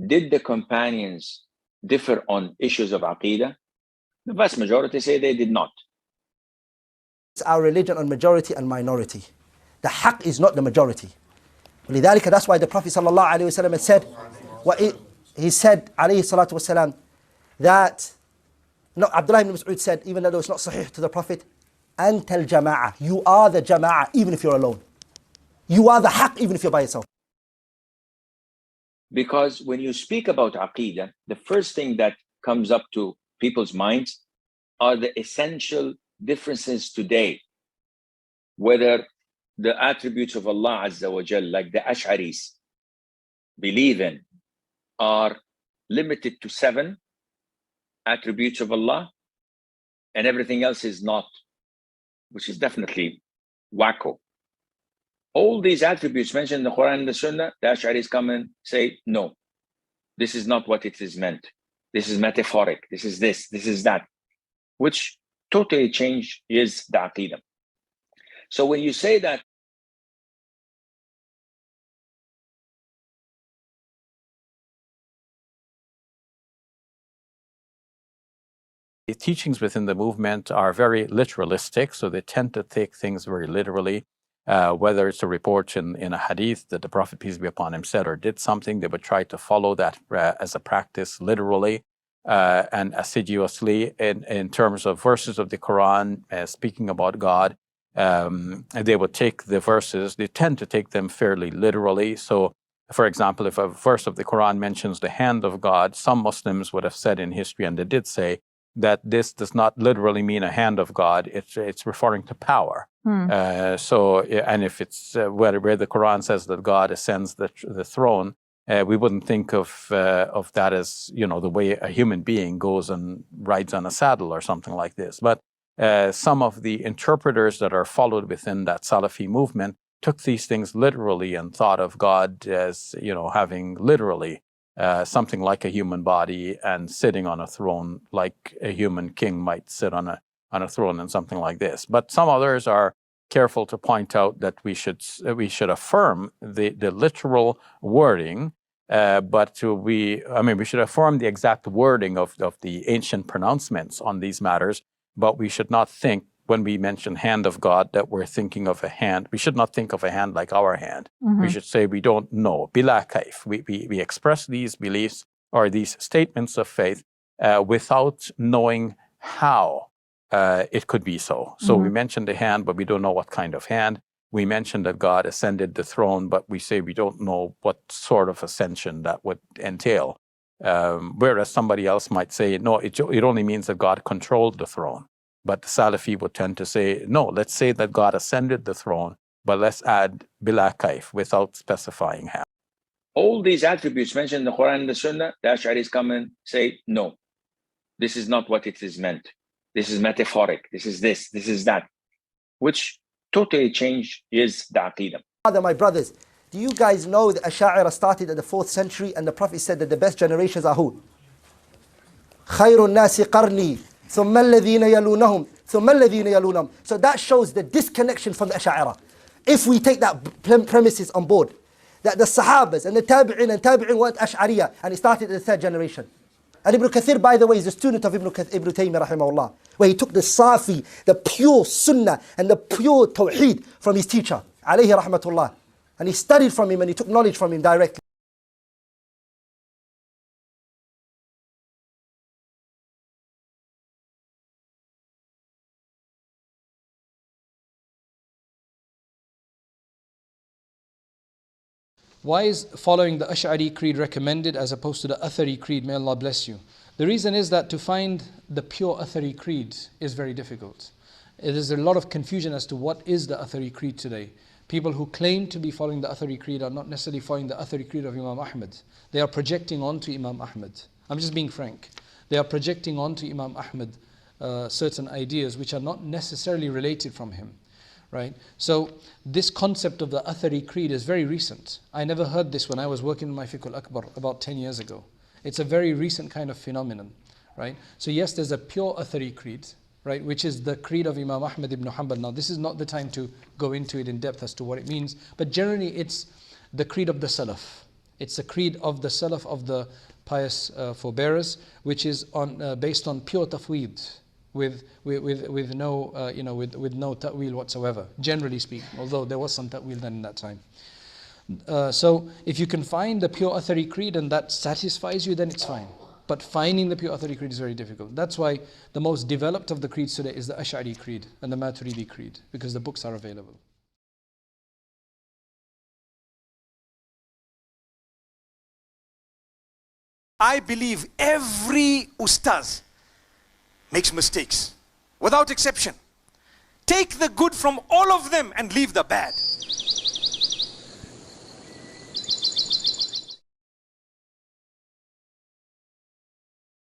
Did the companions differ on issues of Aqidah? The vast majority say they did not. It's our religion on majority and minority. The haqq is not the majority. ولذلك, that's why the Prophet ﷺ said, he said, alayhi salatu wasalam, that, no, Abdullah ibn Mas'ud said, even though it's not sahih to the Prophet, أنت الجماعة, you are the jama'ah, even if you're alone. You are the haqq, even if you're by yourself. Because when you speak about Aqidah, the first thing that comes up to people's minds are the essential differences today. Whether the attributes of Allah Azza wa Jal, like the Ash'aris believe in, are limited to 7 attributes of Allah, and everything else is not, which is definitely wacko. All these attributes mentioned in the Quran and the Sunnah, the Ash'aris come and say, no, this is not what it is meant. This is metaphoric. This is this is that, which totally changes the Aqidah. So when you say that the teachings within the movement are very literalistic, so they tend to take things very literally. Whether it's a report in a hadith that the Prophet, peace be upon him, said or did something, they would try to follow that as a practice literally and assiduously. In terms of verses of the Quran, speaking about God, they would take the verses, they tend to take them fairly literally. So, for example, if a verse of the Quran mentions the hand of God, some Muslims would have said in history, and they did say, that this does not literally mean a hand of God, it's referring to power. And if it's where the Quran says that God ascends the throne, we wouldn't think of that as, the way a human being goes and rides on a saddle or something like this. But some of the interpreters that are followed within that Salafi movement took these things literally and thought of God as, having literally something like a human body and sitting on a throne like a human king might sit on a throne and something like this. But some others are careful to point out that we should affirm the literal wording, but we should affirm the exact wording of the ancient pronouncements on these matters, but we should not think when we mention hand of God that we're thinking of a hand. We should not think of a hand like our hand. We should say we don't know. Bila kaif. We express these beliefs or these statements of faith without knowing how it could be so. So we mentioned the hand, but we don't know what kind of hand. We mentioned that God ascended the throne, but we say we don't know what sort of ascension that would entail. Whereas somebody else might say, no, it only means that God controlled the throne. But the Salafi would tend to say, no, let's say that God ascended the throne, but let's add bila kaif without specifying how. All these attributes mentioned in the Quran and the Sunnah, the Ash'aris come and say, no, this is not what it is meant. This is metaphoric. This is that, which totally changes the Aqidah. My brothers, do you guys know that Ash'ari started in the 4th century and the Prophet said that the best generations are who? خَيْرُ النَّاسِ قَرْنِي ثُمَّ الَّذِينَ يَلُونَهُمْ ثُمَّ الَّذِينَ يَلُونَهُمْ. So that shows the disconnection from the Ash'ari. If we take that premises on board, that the Sahabas and the Tabi'in weren't Ash'ariyah, and it started in the 3rd generation. And Ibn Kathir, by the way, is a student of Ibn Taymiyyah rahimahullah, where he took the Safi, the pure Sunnah and the pure Tawheed from his teacher, alayhi rahmatullah. And he studied from him and he took knowledge from him directly. Why is following the Ash'ari creed recommended as opposed to the Athari creed? May Allah bless you. The reason is that to find the pure Athari creed is very difficult. There's a lot of confusion as to what is the Athari creed today. People who claim to be following the Athari creed are not necessarily following the Athari creed of Imam Ahmad. They are projecting onto Imam Ahmad. I'm just being frank. They are projecting onto Imam Ahmad certain ideas which are not necessarily related from him. Right? So this concept of the Athari creed is very recent. I never heard this when I was working in my Fiqh al-Akbar about 10 years ago. It's a very recent kind of phenomenon. Right? So yes, there's a pure Athari creed, right, which is the creed of Imam Ahmad ibn Hanbal. Now this is not the time to go into it in depth as to what it means, but generally it's the creed of the Salaf. It's a creed of the Salaf, of the pious forebearers, which is based on pure tafweed, with no with no ta'wil whatsoever, generally speaking, although there was some ta'wil then in that time. So if you can find the pure Athari creed and that satisfies you, then it's fine. But finding the pure Athari creed is very difficult. That's why the most developed of the creeds today is the Ash'ari creed and the Maturidi creed, because the books are available. I believe every ustaz makes mistakes, without exception. Take the good from all of them and leave the bad.